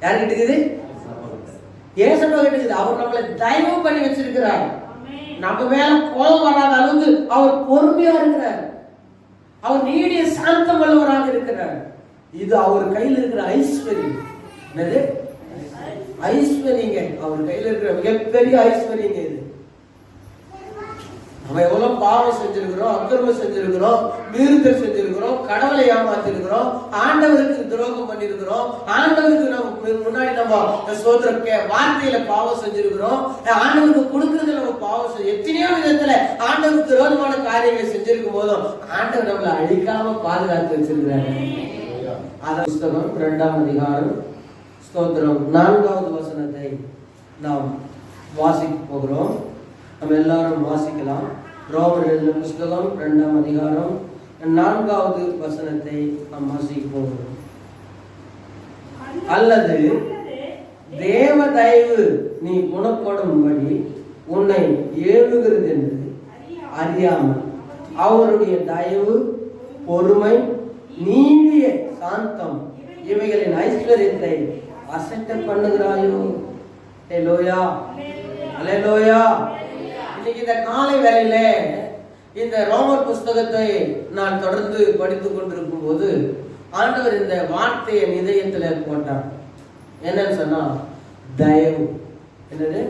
யாருக்கிட்ட இருக்குது? ஏசப்பா கிட்ட இருக்குது. அவர் நம்மளை தயவு பண்ணி வச்சிருக்கிறார். நம்ம மேல கோபம் வராத அளவுக்கு அவர் பொறுமையா இருக்கிறார். அவர் நீடிய சாந்தம் உள்ளவராக இருக்கிறார். இது அவர் கையில் இருக்கிற ஐஸ்வர்யம். என்னது? ஐஸ்வர்யங்க. அவர் கையில் இருக்கிற மிகப்பெரிய ஐஸ்வர்யங்க இது. நம்ம எவ்வளவு பாவம் செஞ்சிருக்கிறோம், அக்கிரமம் செஞ்சிருக்கிறோம், மீறுதல் செஞ்சிருக்கிறோம், கடவுளை ஏமாத்திருக்கிறோம், ஆண்டவருக்கு துரோகம் பண்ணிருக்கிறோம், ஆண்டவருக்கு நம்ம முன்னாடி நம்ம வார்த்தையில பாவம் செஞ்சிருக்கிறோம், ஆண்டவருக்கு கொடுக்கறதுல நம்ம பாவம் செஞ்சு எத்தனையோ விதத்துல ஆண்டவருக்கு விரோதமான காரியங்களை செஞ்சிருக்கும் போதும் ஆண்டவர் நம்மளை அழிக்காம பாதுகாத்து வச்சிருக்கிறாங்க. அத புஸ்தகம் 2ஆம் அதிகாரம் ஸ்தோத்திரம் 4வது வசனத்தை நாம் வாசிக்க போகிறோம். நம்ம எல்லாரும் வாசிக்கலாம். ரோமர் எழுதின புஸ்தகம் 2ஆம் அதிகாரம் 4வது வசனத்தை நாம் வாசிக்க போகிறோம். அல்லது தேவ தயவு நீ குணப்படும்படி உன்னை ஏவுகிறது என்று அறியாமல் அவருடைய தயவு, பொறுமை, நீடிய சாந்தம் இவைகளின் ஐஸ்வர்யத்தை அசட்ட பண்ணுகிறாயோ? ஹல்லேலூயா, ஹல்லேலூயா. இன்னைக்கு இந்த காலை வேளையில இந்த ரோமர் புஸ்தகத்தை நான் தொடர்ந்து படித்துக் கொண்டிருக்கும் போது ஆண்டவர் இந்த வார்த்தையை இதயத்துல போட்டார். என்னன்னு சொன்னா தயவு. என்னது?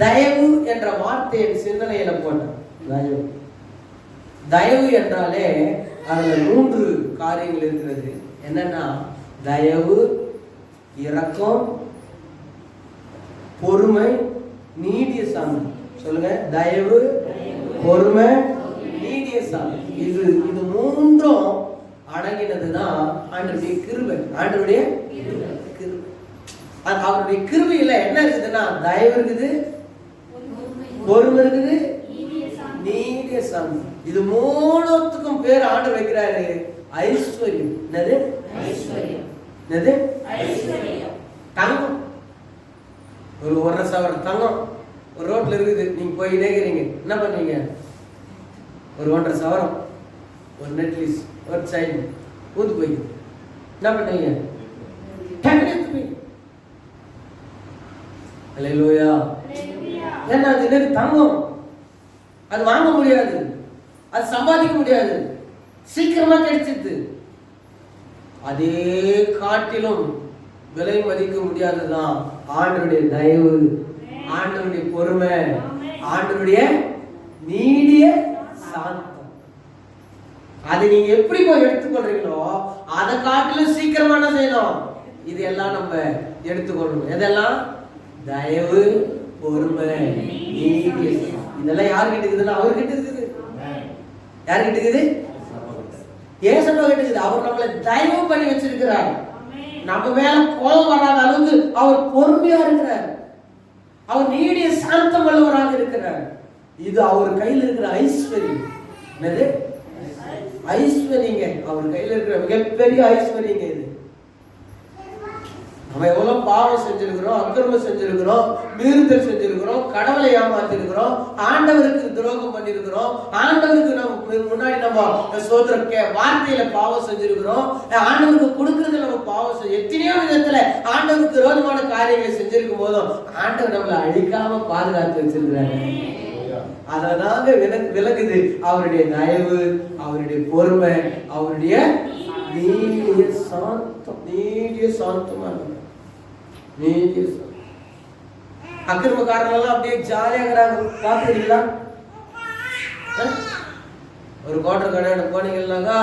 தயவு என்ற வார்த்தையை சிந்தனையில போட்டார். தயவு, தயவு என்றாலே அதுல 3 காரியங்கள் இருக்கிறது. என்னன்னா தயவு, இரக்கம், பொறுமை, நீடிய சாந்தம். சொல்லுங்க. தயவு, பொறுமை, நீடிய சாந்தம். இது 3ம் அடங்கினதுதான் ஆண்டவருடைய கிருபை. ஆண்டவருடைய கிருபை. அவருடைய கிருபையில என்ன இருக்குதுன்னா தயவு இருக்குது, பொறுமை இருக்குது, நீடிய சாந்தம். இது 3த்துக்கும் பேர் ஆண்டவர் வைக்கிறாரு ஐஸ்வர்யம். என்னது? ஐஸ்வர்யம். என்னது? ஐஸ்வர்யம். தங்கம். ஒரு 1,00,000 தங்கம் ஒரு ரோட்ல இருக்குது. நீங்க போய் நேக்கிறீங்க, என்ன பண்ணுவீங்க? ஒரு 1,50,000 ஒரு நெக்லஸ், ஒரு செயின் ஊத்து போய் என்ன பண்ணுவீங்க? ஹல்லேலூயா. ஏன்னா அது என்னது? தங்கம். அது வாங்க முடியாது, அது சம்பாதிக்க முடியாது, சீக்கிரமா கிடைச்சிது. அதே காட்டிலும் விலை மதிக்க முடியாதுதான் ஆண்டவருடைய தயவு, ஆண்டவருடைய பொறுமை, ஆண்டவருடைய நீடிய சாந்தம். அதை நீங்க எப்படி போய் எடுத்துக்கொள்றீங்களோ அதை காட்டிலும் சீக்கிரமா என்ன செய்யணும்? இது எல்லாம் நம்ம எடுத்துக்கொள்ளணும். எதெல்லாம்? தயவு, பொறுமை, நீடிய. இதெல்லாம் யாருக்கிட்ட இருக்குதுன்னா அவர்கிட்ட இருக்குது. யாருக்கிட்ட இருக்குது? ஏசப்பா கிட்ட இருக்குது. அவர் நம்மளை தயவு பண்ணி வச்சிருக்கிறார். நம்ம மேல கோபம் வராத அளவுக்கு அவர் பொறுமையா இருக்கிறார். அவர் நீடிய சாந்தம் உள்ளவராக இருக்கிறார். இது அவர் கையில் இருக்கிற ஐஸ்வர்யம். என்னது? ஐஸ்வர்யங்க. அவர் கையில் இருக்கிற மிகப்பெரிய ஐஸ்வர்யங்க இது. நம்ம எவ்வளவு பாவம் செஞ்சிருக்கிறோம், அக்கிரமம் செஞ்சிருக்கிறோம், மீறுதல் செஞ்சிருக்கிறோம், கடவுளை ஏமாத்திருக்கிறோம், ஆண்டவருக்கு துரோகம் பண்ணிருக்கிறோம், ஆண்டவருக்கு நம்ம முன்னாடி நம்ம வார்த்தையில பாவம் செஞ்சிருக்கிறோம், ஆண்டவருக்கு கொடுக்கறதுல நம்ம பாவம் செஞ்சு எத்தனையோ விதத்துல ஆண்டவருக்கு விரோதமான காரியங்களை செஞ்சிருக்கும் போதும் ஆண்டவர் நம்மளை அழிக்காம பாதுகாத்து வச்சிருக்கிறாங்க. அதனால விலகுது அவருடைய தயவு, அவருடைய பொறுமை, அவருடைய நீடிய சாந்தம். நீடிய சாந்தமா நீடிய சாந்தம். அக்கிரமக்காரர்கள் அப்படியே ஜாலியா இருக்கிறாங்க. பாத்துக்கிறீங்களா? ஒரு கோட்டர் கடை போனீங்கன்னாக்கா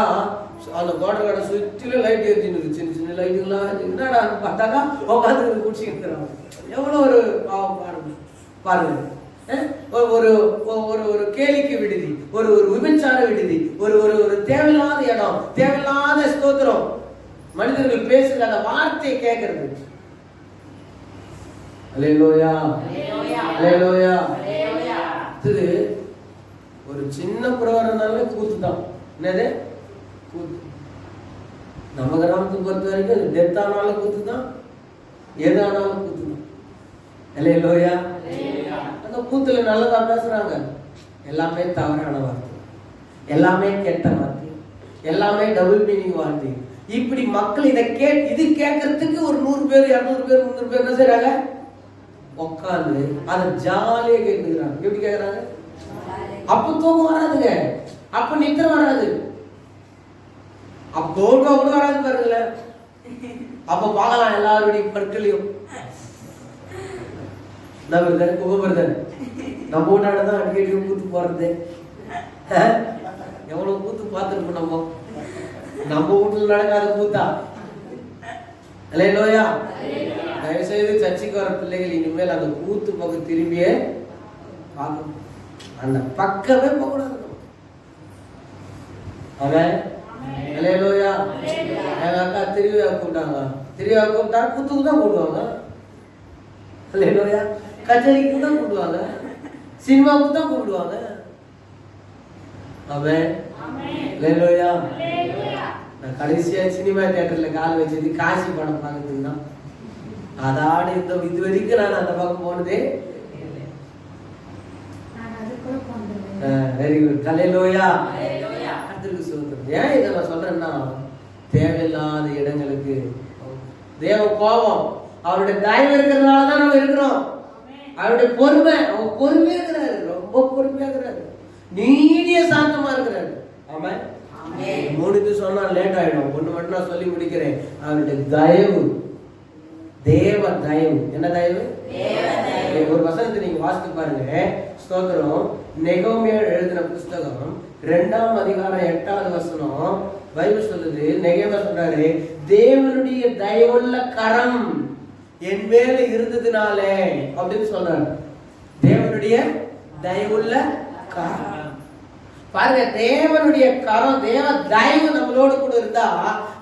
அந்த கோட்டர் கடை சுற்றிலும் லைட் ஏற்றின்னு சின்ன சின்ன லைட்டுலாம் என்னடா பார்த்தாக்கா உட்காந்து குடிச்சிட்டு இருக்கிறாங்க. எவ்வளவு ஒரு பாவம் பாருங்க பாருங்க. ஒரு ஒரு கேளிக்கை விடுதி, ஒரு ஒரு விபச்சார விடுதி, ஒரு ஒரு ஒரு தேவையில்லாத இடம், தேவையில்லாத ஸ்தோத்திரம், மனிதர்கள் பேசுகிற அந்த வார்த்தையை கேட்கறது. அல்லேலூயா, அல்லேலூயா. இது ஒரு சின்ன புரோகிராம்னாலே கூத்து தான். என்னது? கூத்து. நம்ம கிராமத்துக்கு பொறுத்த வரைக்கும் டெத் ஆனாலும் கூத்து தான், எது ஆனாலும் கூத்து தான். அல்லேலூயா. அந்த கூத்துல நல்லதா பேசுறாங்க, எல்லாமே தவறான வார்த்தை, எல்லாமே கெட்ட வார்த்தை, எல்லாமே டபுள் மீனிங் வார்த்தை. இப்படி மக்கள் இதை இது கேட்கறதுக்கு ஒரு 100 பேர் 200 பேர் 300 பேர் என்ன செய்யறாங்க? உட்காந்து அதை ஜாலியா கேட்கிறாங்க. எப்படி கேட்கறாங்க? அப்ப தூக்கம் வராதுங்க, அப்ப நித்திர வராது, அப்போ கூட வராது பாருங்கள. அப்ப பார்க்கலாம் எல்லாருடைய பற்களையும். நம்ம ஊட்டாடதான் அடிக்கடி கூத்து போறது. எவ்வளவு கூத்து பார்த்துருக்கோம் நம்ம வீட்டுல நடக்காத கூத்தா? அல்லேலூயா. தயவு செய்து சர்ச்சைக்கு வர பிள்ளைகள் இனிமேல் அந்த கூத்து பக்கம் திரும்பியே பார்க்கணும், அந்த பக்கமே போகக்கூடாது. அவன் அல்லேலூயா. எங்க அக்கா திருவிழா கூப்பிட்டாங்க, திருவிழா கூப்பிட்டா கூத்துக்கு தான் கூப்பிடுவாங்க. அல்லேலூயா. கச்சேரிக்கு தான் கூப்பிடுவாங்க, சினிமாவுக்கு தான் கூப்பிடுவாங்க. அவன் அல்லேலூயா. நான் கடைசியா சினிமா தியேட்டர்ல கால் வச்சது காசி படம் பார்க்கறதுக்கு தான். அதாடு இது வரைக்கும் நான் அந்த பக்கம் போனதே. Very good. அல்லேலூயா. கர்த்தருக்கு ஸ்தோத்திரம். ஏன் இதை நான் சொல்றேன்னா, தேவையில்லாத இடங்களுக்கு தேவ கோபம், அவருடைய தயவு இருக்கிறதுனால தான் நம்ம இருக்கிறோம். அவருடைய பொறுமை, அவர் பொறுமையா இருக்கிறாரு, ரொம்ப பொறுமையா இருக்கிறாரு, நீடிய சாந்தமா இருக்கிறாரு. ஆமா, 3 சொன்னா லேட் ஆயிடும். ஒண்ணு மட்டும் நான் சொல்லி முடிக்கிறேன். அவருடைய தயவு, தேவ தயவு. என்ன தயவு? ஒரு வசனத்தை நீங்க வாசித்து பாருங்க. ஸ்தோத்திரம். நெகோமியா எழுதின புஸ்தகம் 2ஆம் அதிகாரம் 8வது வசனம் பைபிள் சொல்லுது. நெகோமியா சொல்றாரு, தேவனுடைய தயவுள்ள கரம் என் மேல இருந்ததுனாலே அப்படின்னு சொல்றாரு. தேவனுடைய தயவுள்ள கரம் பாருங்க. தேவனுடைய கரம், தேவ தயவு நம்மளோடு கூட இருந்தா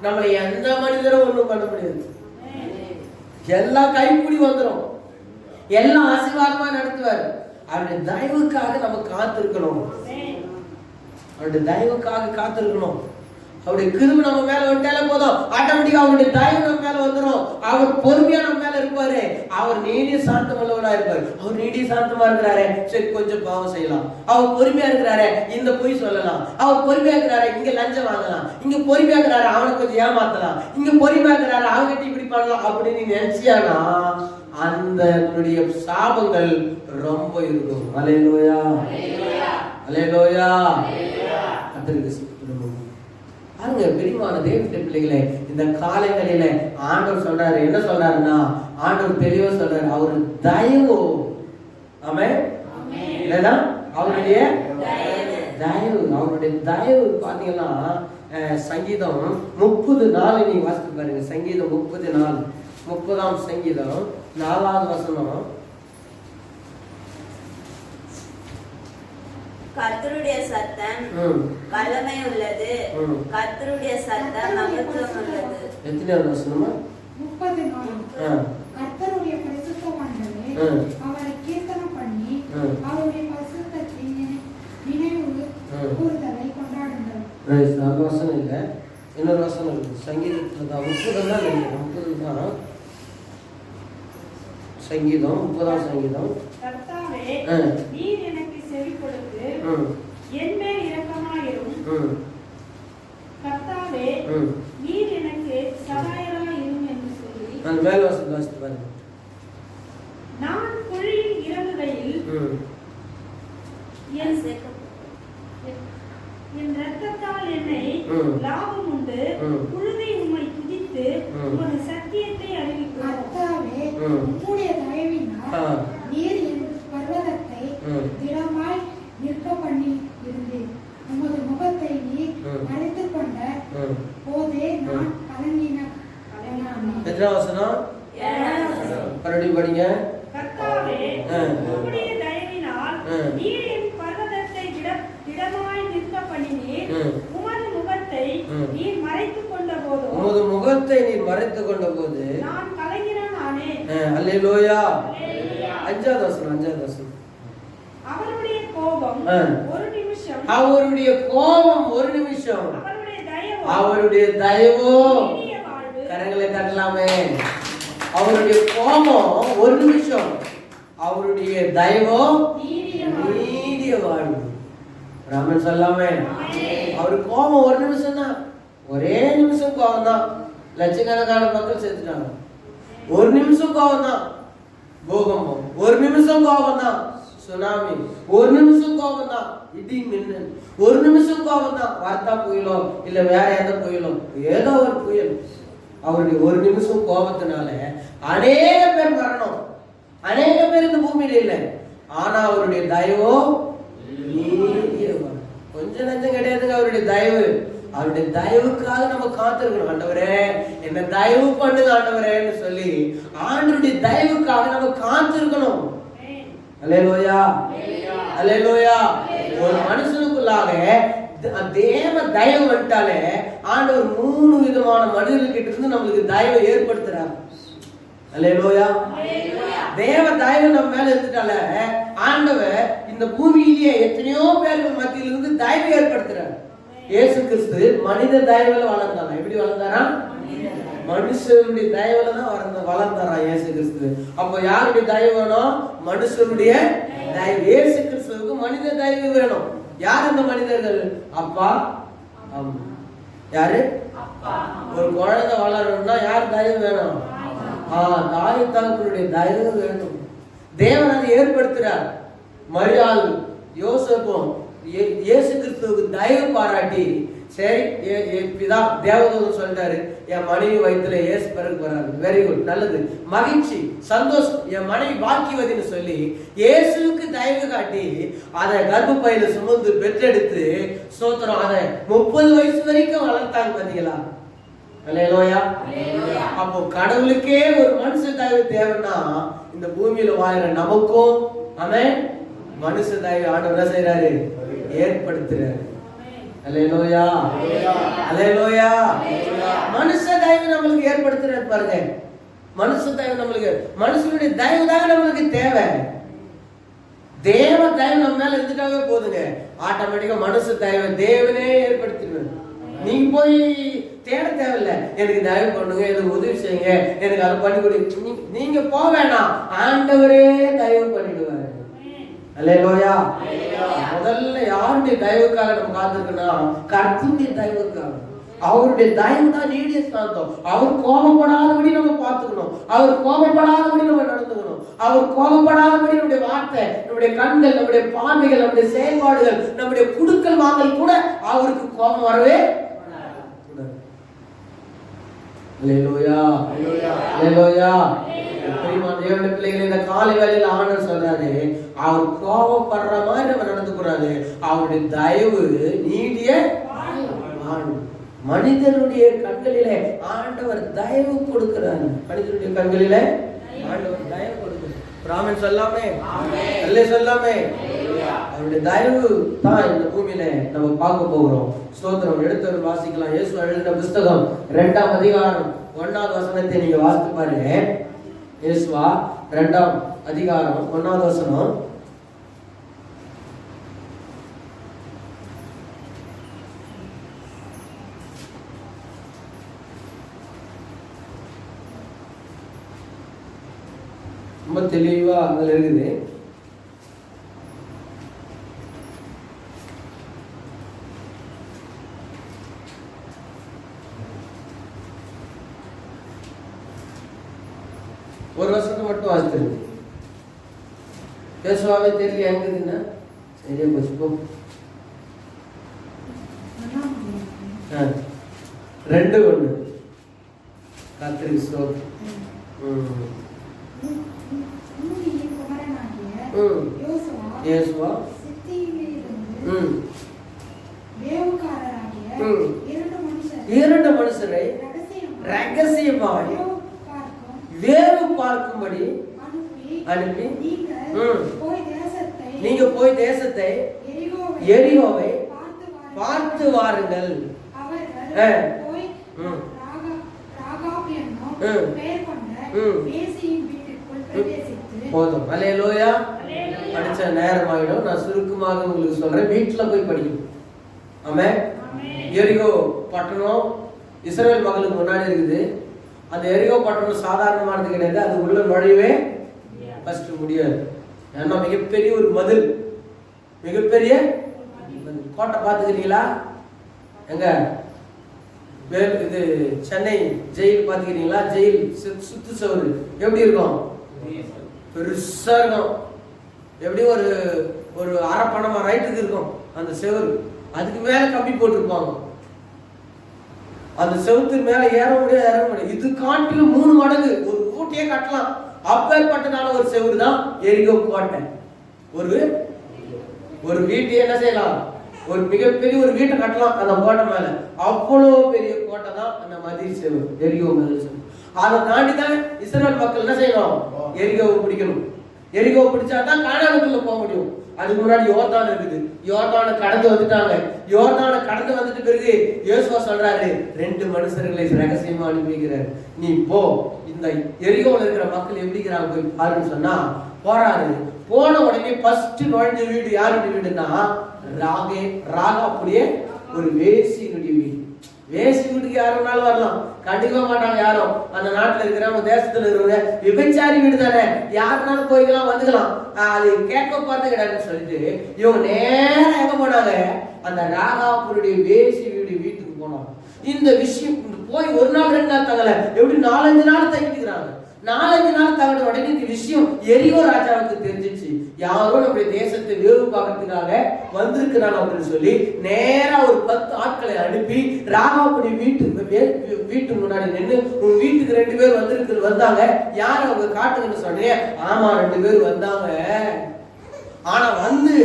நம்மளை எந்த மனிதரும் ஒண்ணும் பண்ண முடியாது. எல்லாம் கைப்பிடி வந்துடும், எல்லாம் ஆசீர்வாதமா நடத்துவார். அவருடைய தயவுக்காக நம்ம காத்திருக்கணும், அவருடைய தயவுக்காக காத்திருக்கணும். அவருடைய கிருபை நம்ம மேல வந்துட்டாலே போதும், ஆட்டோமேட்டிக்கா அவருடைய தயவு நம்ம மேல வந்துடும். அவர் பொறுமையா நம்ம மேல இருப்பாரு, அவர் நீடிய சாந்தம் உள்ளவரா இருப்பாரு. அவர் நீடிய சாந்தமா இருக்கிறாரு, சரி கொஞ்சம் பாவம் செய்யலாம். அவர் பொறுமையா இருக்கிறாரு, இந்த பொய் சொல்லலாம். அவர் பொறுமையா இருக்கிறாரு, இங்க லஞ்சம் வாங்கலாம். இங்க பொறுமையா இருக்கிறாரு, அவனை கொஞ்சம் ஏமாத்தலாம். இங்க பொறுமையா இருக்கிறாரு, அவங்ககிட்ட இப்படி பண்ணலாம் அப்படின்னு நினைச்சியானா அந்த சாபங்கள் ரொம்ப இருக்கும். அல்லேலூயா, அல்லேலூயா. பாருங்க பிரியமான தேவனுடைய பிள்ளைகளே, இந்த காலைகளில ஆண்டவர் சொல்றாரு, என்ன சொல்றாருன்னா, ஆண்டவர் தெளிவா சொல்றாரு, அவரு தயவு. ஆமென். இல்லைன்னா அவருடைய தயவு, அவருடைய தயவு பாத்தீங்கன்னா சங்கீதம் 30:4 நீங்க வாசித்து பாருங்க. சங்கீதம் 30:4, 30ஆம் சங்கீதம் 4வது வசனம். கர்த்தருடைய சத்தம் வல்லமை உள்ளது, கர்த்தருடைய சத்தம் மகத்துவம் உள்ளது. எத்தனையாவது வசனமா? 34. கர்த்தருடைய பரிசுத்தவான்களே அவரை கீர்த்தனம் பண்ணி அவருடைய பரிசுத்தத்தின் நினைவு கூறுதலை கொண்டாடுங்கள். அந்த வசனம் இல்ல, இன்னொரு வசனம் இருக்கு. சங்கீதத்துல தான் 30 தான் நினைக்கிறேன், 30 தான் சங்கீதம், 30ஆம் சங்கீதம். கர்த்தாவே, நீர் எனக்கு செவி கொடுத்து என் மேல் இரக்கமாயிரும். கர்த்தாவே, நீர் எனக்கு சகாயராயிரும் என்று சொல்லி அந்த மேல் வசனம் வாசித்து பாருங்க. நான் குழியில் இறங்குகையில் என் இரத்தத்தால் என்னை லாபம் உண்டு, புழுதி உம்மை துதித்து உமது சத்தியத்தை அறிவிக்கும். கர்த்தாவே, உம்முடைய தயவினால் நீர் என் பர்வதத்தை திடமாய் நிற்க பண்ணி இருந்தேன். உமது முகத்தை நீர் மறைத்துக் கொண்ட போதே நான் கலங்கினேன். எத்தனை வசனம்? மறுபடியும் படிங்க. கர்த்தாவே, உம்முடைய தயவினால் நீர் என் பர்வதத்தை திடமாய் நிற்க பண்ணினீர். உமது முகத்தை நீர் மறைத்துக் கொண்ட போது, உமது முகத்தை நீர் மறைத்துக் கொண்ட போது நான் கலங்கினேன். அல்லேலூயா. 5வது வசனம், 5வது வசனம். அவருடைய கோபம் ஒரு நிமிஷம், அவருடைய கோபம் ஒரு நிமிஷம், அவருடைய தயவோ. கரங்களை தட்டலாமே. அவருடைய கோபம் ஒரு நிமிஷம், அவருடைய தயவோ நீடிய வாழ்வு. ராமன் சொல்லாமே. அவரு கோபம் ஒரு நிமிஷம் தான், ஒரே நிமிஷம் கோபம் தான். லட்சக்கணக்கான மக்கள் செத்துட்டாங்க. ஒரு நிமிஷம் கோபம் தான் பூகம்பம், ஒரு நிமிஷம் கோபம் தான் சுனாமி, ஒரு நிமிஷம் கோபம் தான் இடி மின்னல், ஒரு நிமிஷம் கோபம் தான் வார்த்தா புயலோ இல்ல வேற எந்த புயலோ, ஏதோ ஒரு புயல். அவருடைய ஒரு நிமிஷம் கோபத்தினால அநேக பேர் மரணம், அநேக பேர் இந்த பூமியில இல்லை. ஆனா அவருடைய தயவோ கொஞ்ச நஞ்சம் கிடையாதுங்க. அவருடைய தயவு, அவருடைய தயவுக்காக நம்ம காத்திருக்கணும். ஆண்டவரே என்ன தயவு பண்ணுங்க ஆண்டவரேன்னு சொல்லி ஆண்டவருடைய தயவுக்காக நம்ம காத்திருக்கணும். அல்லேலூயா, அல்லேலூயா. ஒரு மனுஷனுக்குள்ளாக தேவ தயவு வந்துட்டாலே ஆண்டவர் 3 விதமான மனிதர்கிட்ட இருந்து நம்மளுக்கு தயவை ஏற்படுத்துறாரு. அல்லேலூயா. தேவ தயவு நம்ம மேல இருந்துட்டால ஆண்டவர் இந்த பூமியிலேயே எத்தனையோ பேர்கள் மத்தியிலிருந்து தயவு ஏற்படுத்துறாரு. இயேசு கிறிஸ்து மனித தயவுல வளர்ந்தாரா? எப்படி வளர்ந்தாரா? மனுஷனுடைய தயவுல தான் வளர்ந்தாரா இயேசு கிறிஸ்து. அப்ப யாருடைய தயவு வேணும்? மனுஷனுடைய தயவு. இயேசு கிறிஸ்துவுக்கு மனித தயவு வேணும். யார் அந்த மனிதர்கள்? அப்பா, அம்மா. யாரு? ஒரு குழந்தை வளரணும்னா யார் தயவு வேணும்? தாய் தகப்பனுடைய தயவு வேணும். தேவன் அதை ஏற்படுத்துறார். மரியாள் யோசேப்பும் இயேசு கிறிஸ்துவுக்கு தயவு பாராட்டி, சரி பிதா தேவதூதன் சொல்லிட்டாரு, என் மனைவி வயிற்றுல இயேசு பிறகு போறாரு, வெரி குட், நல்லது, மகிழ்ச்சி, சந்தோஷம், என் மனைவி பாக்கியவதின்னு சொல்லி இயேசுக்கு தயவு காட்டி அதை கர்ப்பப்பையில சுமந்து பெற்றெடுத்து சோத்திரம் அதை 30 வயசு வரைக்கும் வளர்த்தாங்க. பாத்தீங்களா? அல்லேலூயா. அப்போ கடவுளுக்கே ஒரு மனுஷ தயவு தேவைன்னா இந்த பூமியில வாழற நமக்கும் அவன் மனுஷ தயவு ஆண்டவர் என்ன செய்யறாரு? ஏற்படுத்துறாரு. அல்லேலூயா, அல்லேலூயா. மனுஷ தயவு நம்மளுக்கு ஏற்படுத்துறாரு பாருங்க. மனுஷ தயவு நம்மளுக்கு, மனுஷனுடைய தயவு தான் நம்மளுக்கு தேவை. தேவ தயவு நம்ம மேல இருந்துட்டாவே போதுங்க, ஆட்டோமேட்டிக்கா மனுஷ தயவு தேவனே ஏற்படுத்திடுவாரு. நீங்க போய் தேட தேவையில்லை, எனக்கு தயவு பண்ணுங்க, எனக்கு உதவி செய்யுங்க, எனக்கு அதை பண்ணி கொடு, நீங்க போக வேணாம், ஆண்டவரே தயவு பண்ணிடுவாரு. அல்லேலூயா. முதல்ல யாருடைய தயவுக்காக நம்ம காத்திருக்கணும்? கர்த்தருடைய தயவுக்காக. அவருடைய தயவு தான் நீடிய சாந்தம். அவர் கோபப்படாதபடி நம்ம பார்த்துக்கணும், அவர் கோபப்படாதபடி நம்ம நடந்துக்கணும், அவர் கோபப்படாதபடி நம்முடைய வார்த்தை, நம்முடைய கண்கள், நம்முடைய பார்வைகள், நம்முடைய செயல்பாடுகள், நம்முடைய குடுக்கல் வாங்கல் கூட அவருக்கு கோபம் வரவே. அல்லேலூயா, அல்லேலூயா. தேவனுடைய பிள்ளைகளை இந்த காலை வேளையில ஆண்டவர் சொல்றாரு, அவர் கோபப்படுற மாதிரி நம்ம நடந்து கூடாது. அவருடைய தயவு நீடிய வாழ்வு. மனிதனுடைய கண்களிலே ஆண்டவர் தயவு கொடுக்கிறார். மனிதனுடைய கண்களிலே ஆண்டவர் தயவு கொடுக்கிறார். பிராமன் சொல்லாமே, அல்லே சொல்லாமே, அவருடைய தயவு தான் இந்த பூமியில நம்ம பார்க்க போகிறோம். ஸ்தோத்திரம். எடுத்து வாசிக்கலாம். இயேசு எழுதின புத்தகம் 2ஆம் அதிகாரம் 1வது வசனத்தை நீங்க வாசித்து பாருங்க. இயேசுவா 2ஆம் அதிகாரம் 1வது வசனம். ரொம்ப தெளிவா அதுல இருக்குது. ஒரு வருஷத்துக்கு மட்டும் வாசிச்சிருக்கு. பேசுவாவே தெரியல எங்குதுன்னா சரியா போச்சு. 2:1 கர்த்தருக்கு ஸ்தோத்திரம். யோசுவா இரண்டு மனுஷரை ரகசியமாய் வேவு பார்க்கும்படி அனுப்பி, நீங்க போய் தேசத்தை எரிகோவை பார்த்து வாருங்கள். போதும். அல்லேலூயா. படிச்ச நேரம் ஆயிடும். நான் சுருக்கமாக உங்களுக்கு சொல்றேன், வீட்டுல போய் படிக்கணும். ஆமென். எரிகோ பட்டணம் இஸ்ரவேல் மக்களுக்கு முன்னாடி இருக்குது. அந்த எரிகோ பட்டணம் சாதாரணமானது கிடையாது. அது உள்ள நுழையவே ஃபர்ஸ்ட் முடியாது. ஏன்னா மிகப்பெரிய ஒரு மதில், மிகப்பெரிய கோட்டை. பார்த்துக்கிறீங்களா? எங்க இது சென்னை ஜெயில் பாத்துக்கிறீங்களா? ஜெயில் சுத்து சவுறு எப்படி இருக்கும்? பெருசா இருக்கும். எப்படி ஒரு ஒரு அரை பணமா ரைட்டுக்கு இருக்கும் அந்த செவரு. அதுக்கு மேல கம்பி போட்டிருப்பாங்க. அந்த செவத்து மேல ஏற முடியாது, இறங்க முடியாது. இது காட்டிலும் 3 மடங்கு ஒரு ஊட்டியே கட்டலாம். அப்பேற்பட்டதான ஒரு செவரு தான் எரிகோ கோட்டை. ஒரு வீட்டையே என்ன செய்யலாம்? ஒரு மிகப்பெரிய ஒரு வீட்டை கட்டலாம் அந்த கோட்டை மேல. அவ்வளவு பெரிய கோட்டை தான் அந்த மதில் செவரு, எரிகோ மதில் செவரு. அதை தாண்டி தான் இஸ்ரவேல் மக்கள் என்ன செய்யணும்? எரிகோவை பிடிக்கணும். எரிகோவை பிடிச்சா தான் கானானுக்குள்ள போக முடியும். அதுக்கு முன்னாடி யோர்தான் இருக்குது. யோர்தானை கடந்து வந்துட்டாங்க. யோர்தானை கடந்து வந்துட்டு பிறகு யோசுவா சொல்றாரு, 2 மனுஷர்களை ரகசியமா அனுப்பி வைக்கிறாரு. நீ போ, இந்த எரிகோவில் இருக்கிற மக்கள் எப்படி இருக்கிறாங்க போய் பாருன்னு சொன்னா போறாரு. போன உடனே ஃபர்ஸ்ட் நுழைஞ்ச வீடு யாருடைய வீடுன்னா ராகாப்புடைய ஒரு வேசியினுடைய வீடு. வேசி வீட்டுக்கு யாருனாலும் வரலாம், கண்டிப்பா மாட்டாங்க யாரும். அந்த நாட்டுல இருக்கிறவங்க, தேசத்துல இருக்கிறவங்க, விபச்சாரி வீடு தானே, யாருனாலும் போய்க்கலாம் வந்துக்கலாம், அது கேட்க பார்த்து கிடையாதுன்னு சொல்லிட்டு இவங்க நேரம் எங்க போனாங்க? அந்த ராகாப்புடைய வேசி வீட்டுக்கு போனாங்க. இந்த விஷயம் போய் 1 நாள் 2 நாள் தங்கல, எப்படி 4-5 நாள் தங்கிட்டுக்கிறாங்க. 4-5 நாள் தங்கிட்ட உடனே இந்த விஷயம் எரிகோ ராஜாவுக்கு தெரிஞ்சிச்சு. யாரோ நம்முடைய தேசத்தை வேவு பார்க்கறதுக்காக வந்திருக்கிறாங்க அப்படின்னு சொல்லி நேரா ஒரு 10 ஆட்களை அனுப்பி ராகாவுடைய வீட்டு முன்னாடி நின்று, உன் வீட்டுக்கு 2 பேர் வந்தாங்க, யார் அவங்க காட்டுங்கன்னு சொன்னேன். ஆமா 2 பேர் வந்தாங்க. ஆனா வந்து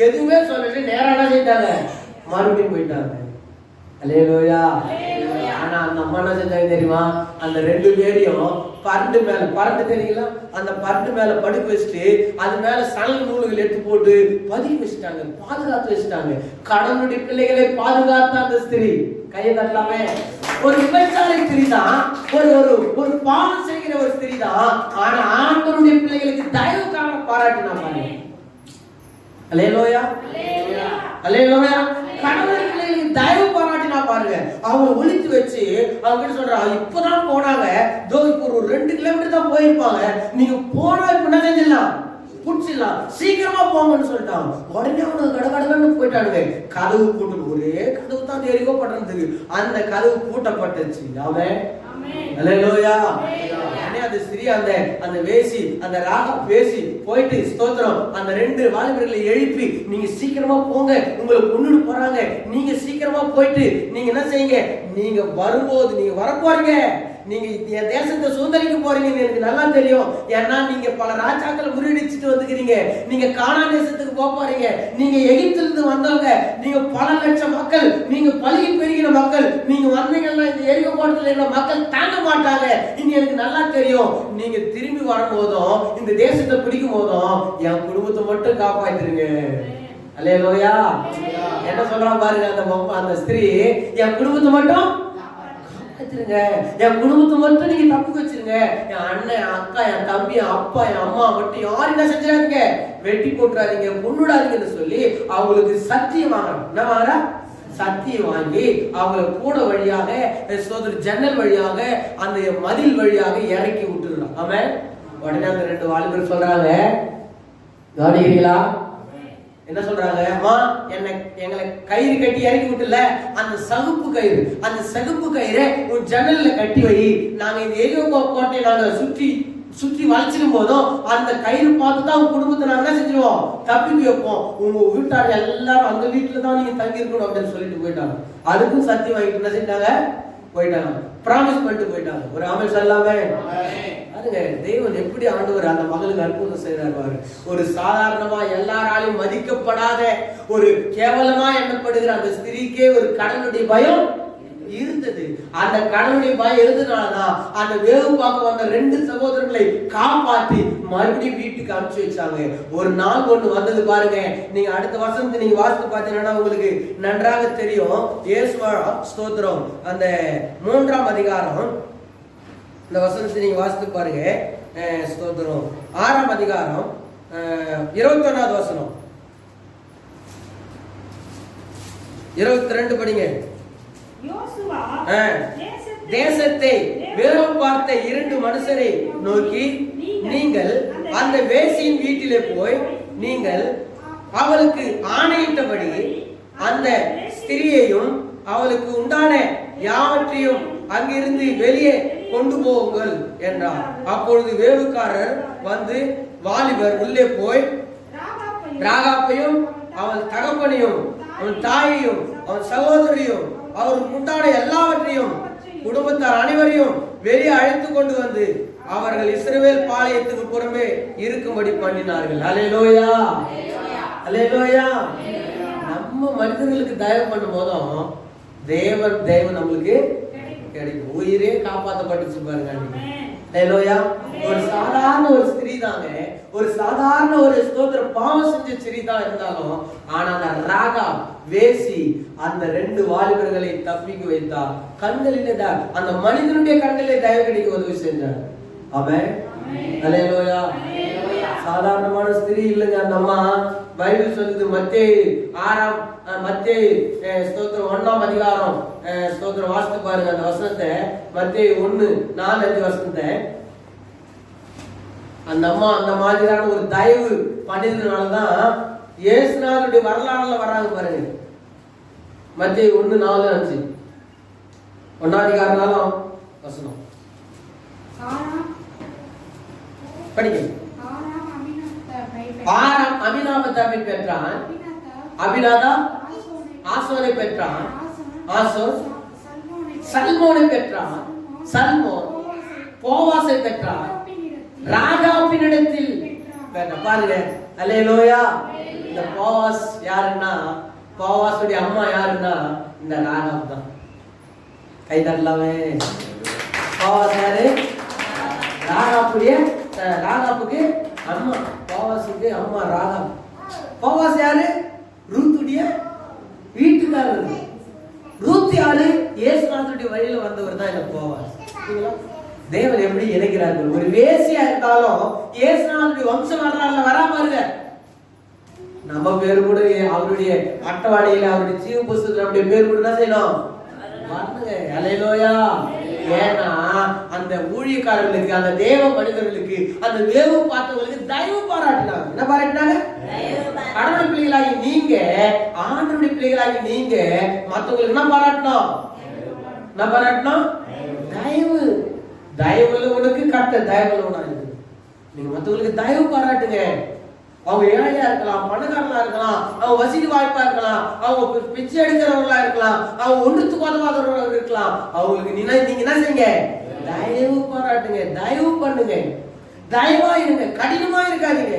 எதுவுமே சொல்லிட்டு நேரா என்ன செஞ்சாங்க? மறுபடியும் போயிட்டாங்க. அல்லேலூயா. ஆனா அந்த அம்மா என்ன செஞ்சாங்க தெரியுமா? அந்த 2 பேரையும் பரண்டு மேல, பரண்டு தெரியுங்களா? அந்த பரண்டு மேல படுக்க வச்சுட்டு அது மேல சணல் நூல்கள் எடுத்து போட்டு பதுக்கி வச்சுட்டாங்க, பாதுகாத்து வச்சுட்டாங்க. கடவுளுடைய பிள்ளைகளை பாதுகாத்த அந்த ஸ்திரீ கையை தட்டலாமே. ஒரு விபச்சாரி ஸ்திரீ தான், ஒரு பாவம் செய்கிற ஒரு ஸ்திரீ தான். ஆனா ஆண்டவருடைய பிள்ளைகளுக்கு தயவுக்காக பாராட்டினா பாருங்க. அல்லேலூயா, அல்லேலூயா. கடவுளுடைய பிள்ளைகளுக்கு தயவு பாராட்டினா பாருங்க. அவங்க ஒளித்து வச்சு அவங்க கிட்ட சொல்றாங்க, இப்பதான் போனாங்க, இப்போ ஒரு 2 கிலோமீட்டர் தான் போயிருப்பாங்க, நீங்க போனா இப்ப என்ன செஞ்சிடலாம்? புடிச்சிடலாம், சீக்கிரமா போங்கன்னு சொல்லிட்டாங்க. உடனே அவங்க கடகடன்னு போயிட்டானுங்க. கதவு பூட்டு, ஒரே கதவு தான் எரிகோ பட்டணத்துக்கு, அந்த கதவு பூட்டப்பட்டுச்சு. ஆமென், அல்லேலூயா. அந்த ஸ்திரீ அந்த வேசி, அந்த ராகா வேசி போயிட்டு ஸ்தோத்திரம் அந்த 2 வாலிபர்களை எழுப்பி, நீங்க சீக்கிரமா போங்க, உங்களை கொன்னுட்டு போறாங்க, நீங்க சீக்கிரமா போயிட்டு நீங்க என்ன செய்யுங்க? நீங்க வரும்போது, நீங்க வர போறீங்க, நீங்க என் தேசத்தை சுதந்திரிக்க போறீங்கன்னு எனக்கு நல்லா தெரியும். ஏன்னா நீங்க பல ராஜாக்களை முறியடிச்சுட்டு வந்துக்கிறீங்க, நீங்க கானான் தேசத்துக்கு போக போறீங்க, நீங்க எகிப்துல இருந்து வந்தவங்க, நீங்க பல லட்சம் மக்கள், நீங்க பழுகி பெருகின மக்கள், நீங்க வந்தீங்கன்னா இந்த எரிகோ கோட்டத்துல இருக்கிற மக்கள் தாங்க மாட்டாங்க. இனி எனக்கு நல்லா தெரியும், நீங்க திரும்பி வரும்போதும் இந்த தேசத்தை பிடிக்கும் போதும் என் குடும்பத்தை மட்டும் காப்பாத்திருங்க. அல்லேலூயா. என்ன சொல்றான் பாருங்க அந்த ஸ்திரீ, என் குடும்பத்தை மட்டும் காப்பாத்திருங்க, என் குடும்பத்தை மட்டும் நீங்க தப்பு வச்சிருங்க, என் அண்ணன், என் அக்கா, என் தம்பி, என் அப்பா, என் அம்மா மட்டும் யாரும் என்ன செஞ்சிடாதீங்க, வெட்டி போட்டுறாதீங்க, கொன்னுடாதீங்கன்னு சொல்லி அவங்களுக்கு சத்தியம் வாங்கணும். என்ன வாங்குறா? சத்தியம் வாங்கி அவங்களை கூட வழியாக, ஜன்னல் வழியாக, அந்த மதில் வழியாக இறக்கி விட்டுறான். ஆமென். உடனே அந்த 2 வாலிபர் சொல்றாங்க, கவனிக்கிறீங்களா? என்ன சொல்றாங்க? அம்மா, எங்களை கயிறு கட்டி இறக்கி விட்டுல, அந்த சகுப்பு கயிறை உன் ஜன்னல்ல கட்டி வை, நாங்க இந்த எரிகோ கோட்டையை நாங்க சுற்றி வளைச்சிடும் போதும் அந்த கயிறு பார்த்து தான் உங்க குடும்பத்தை நாங்க என்ன செஞ்சிருவோம்? தப்பிக்க வைப்போம். உங்க வீட்டார் எல்லாரும் அந்த வீட்டுல தான் நீங்க தங்கி இருக்கணும் அப்படின்னு சொல்லிட்டு போயிட்டாங்க. அதுக்கும் சத்தியம் வாங்கிட்டு என்ன செஞ்சாங்க? போயிட்டாங்க, பிராமிஸ் பண்ணிட்டு போயிட்டாங்க. ஒரு ஆமென் சொல்லாமே. அதுங்க தேவன் எப்படி ஆண்டவர் அந்த மகளுக்கு அற்புதம் செய்றாரு. ஒரு சாதாரணமா எல்லாராலையும் மதிக்கப்படாத, ஒரு கேவலமா எண்ணப்படுகிற அந்த ஸ்திரீக்கே ஒரு கடவுளுடைய பயம் இருந்தது. அந்த கடவுளுடைய பயம் இருந்ததுனாலதான் அந்த வேவு பார்க்க வந்த 2 சகோதரர்களை காப்பாற்றி மறுபடியும் வீட்டுக்கு அனுப்பிச்சு வச்சாங்க. ஒரு நாள் ஒண்ணு வந்தது பாருங்க. நீங்க அடுத்த வசனத்தை நீங்க வாசித்து பார்த்தீங்கன்னா உங்களுக்கு நன்றாக தெரியும். இயேசுவா ஸ்தோத்திரம் அந்த 3ஆம் அதிகாரம் இந்த வசனத்தை நீங்க வாசித்து பாருங்க. ஸ்தோத்திரம் 6ஆம் அதிகாரம் 21வது வசனம், 22 படிங்க. தேசத்தை வேவு பார்த்த 2 மனுஷரை நோக்கி, நீங்கள் அந்த வேசியின் வீட்டிலே போய் நீங்கள் அவளுக்கு ஆணையிட்டபடி அந்த ஸ்திரியையும் அவளுக்கு உண்டான யாவற்றையும் அங்கிருந்து வெளியே கொண்டு போகுங்கள் என்றார். அப்பொழுது வேவுக்காரர் வந்து வாலிபர் உள்ளே போய் ராகாப்பையும் அவன் தகப்பனையும் அவன் தாயையும் அவன் சகோதரியும் அவருக்கு உண்டான எல்லாவற்றையும் குடும்பத்தார் அனைவரையும் வெளியே அழைத்து கொண்டு வந்து அவர்கள் இஸ்ரவேல் பாளையத்துக்கு புறமே இருக்கும்படி பண்ணினார்கள். அல்லேலூயா, அல்லேலூயா. நம்ம மனிதர்களுக்கு தயவு பண்ணும் போதும் தேவன் நம்மளுக்கு கிடைக்கும். உயிரே காப்பாற்றப்பட்டுச்சு பாருங்க. அல்லேலூயா. ஒரு சாதாரண ஒரு ஸ்திரீ தாங்க, ஒரு சாதாரண ஒரு ஸ்தோத்திர பாவம் செஞ்ச ஸ்திரீ தான் இருந்தாலும், ஆனா அந்த ராகா வேசி அந்த 2 வாலிபர்களை தப்பிக்க வைத்தார். கண்களிலே அந்த மனிதனுடைய கண்களிலே தயவு கிடைக்க உதவி செஞ்சார். ஆமென், அல்லேலூயா. சாதாரணமான ஸ்திரீ இல்லைங்க அந்த அம்மா. பைபிள் சொல்லுது மத்தேயு 1ஆம் அதிகாரம் ஸ்தோத்திரம் வாசித்து பாருங்க அந்த வசனத்தை. மத்தேயு 1:4-5 வசனத்தை. அந்த அம்மா அந்த மாதிரியான ஒரு தயவு பண்ணினதுனாலதான் இயேசுநாதருடைய வரலாறுல வராங்க பாருங்க. மத்தேயு 1:4-5 1ஆம் அதிகாரம் வசனம் படிங்க. ஆராம் அமினாதாபை பெற்றான், அபினாதாப் ஆசோனை பெற்றான், ஆசோன் சல்மோனை பெற்றான், சல்மோன் போவாசை பெற்றான், ராகாப்பினிடத்தில் பெற்றான். பாருங்க, அல்லேலூயா. இந்த போவாஸ் யாருன்னா, போவாசுடைய அம்மா யாருன்னா இந்த ராகாப் தான். கை தட்டலாமே. போவாஸ் யாரு? ராகாப்புக்கு அம்மா, போவாசுக்கு அம்மா ராகாப். போவாஸ் யாரு? ரூத்துடைய வீட்டுக்காரர். ரூத் யாரு? இயேசுநாதருடைய வழியில வந்தவர் தான் இந்த போவாஸ். தேவன் எப்படி இணைக்கிறார்கள். ஒரு வேசியா இருந்தாலும் இயேசுநாதருடைய வம்ச வரலாறுல வராம இருக்க. நம்ம பேரு கூட அவருடைய அட்டவாடியில அவருடைய ஜீவ புஸ்தகத்துல நம்முடைய பேர் கூட என்ன செய்யணும்? அல்லேலூயா. ஏன்னா அந்த ஊழியக்காரர்களுக்கு, அந்த தேவ மனிதர்களுக்கு, அந்த வேவு பார்த்தவர்களுக்கு தயவு பாராட்டினாங்க. என்ன பாராட்டினாங்க? கடவுளுடைய பிள்ளைகளாகி நீங்க, ஆண்டவருடைய பிள்ளைகளாகி நீங்க மற்றவங்களுக்கு என்ன பாராட்டணும்? என்ன பாராட்டணும்? தயவு. தயவுல உனக்கு கர்த்தர் தயவுல உனக்கு. நீங்க மற்றவங்களுக்கு தயவு பாராட்டுங்க. அவங்க ஏழையா இருக்கலாம், பணக்காரங்களா இருக்கலாம், அவங்க வசதி வாய்ப்பா இருக்கலாம், அவங்க பிச்சை எடுக்கிறவங்களா இருக்கலாம், அவங்க ஒன்றுத்துக்கு உதவாதவர்களா இருக்கலாம். அவங்களுக்கு நீங்க என்ன செய்யுங்க? தயவு பாராட்டுங்க, தயவு பண்ணுங்க, தயவா இருங்க. கடினமா இருக்காதீங்க,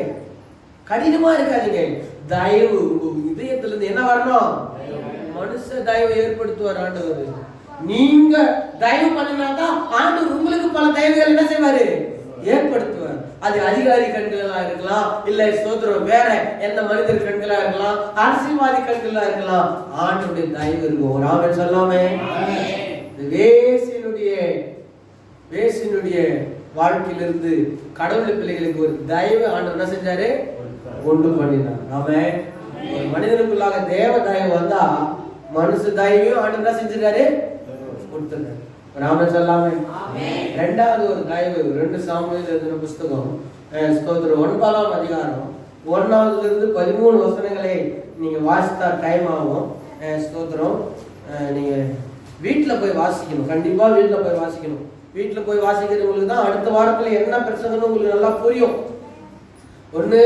கடினமா இருக்காதீங்க. தயவு உங்க இதயத்துல இருந்து என்ன வரணும்? மனுஷ தயவை ஏற்படுத்துவார் ஆண்டவர். நீங்க தயவு பண்ணினாதான் ஆண்டவர் உங்களுக்கு பல தயவுகள் என்ன செய்வாரு? ஏற்படுத்துவார். அது அதிகாரி கண்களா இருக்கலாம், இல்ல ஸ்தோத்திரம் வேற எந்த மனிதர் கண்களா இருக்கலாம், அரசியல்வாதி கண்களா இருக்கலாம். ஆண்டவருடைய தயவு இருக்கும். ஒரு ஆமென் சொல்லாமே. வேசினுடைய வாழ்க்கையிலிருந்து கடவுள் பிள்ளைகளுக்கு ஒரு தயவு ஆண்டவர் என்ன செஞ்சாரு? கொண்டு பண்ணினார். ஆமென். ஒரு மனிதனுக்குள்ளாக தேவ தயவு வந்தா மனுஷ தயவையும் ஆண்டவர் என்ன செஞ்சிருக்காரு? கொடுத்துருக்காரு. ராமன் சொல்லாமே. ரெண்டாவது ஒரு தயவு 2 சாமுவேல் எழுதின புஸ்தகம் ஸ்தோத்திரம் 9ஆம் அதிகாரம் 1 - 13 வசனங்களை நீங்க வாசித்தா டைம் ஆகும். ஸ்தோத்திரம் நீங்க வீட்டுல போய் வாசிக்கணும். கண்டிப்பா வீட்டுல போய் வாசிக்கணும். வீட்டுல போய் வாசிக்கிறவங்களுக்கு தான் அடுத்த வாரத்துல என்ன பிரச்சனைன்னு உங்களுக்கு நல்லா புரியும். ஒண்ணு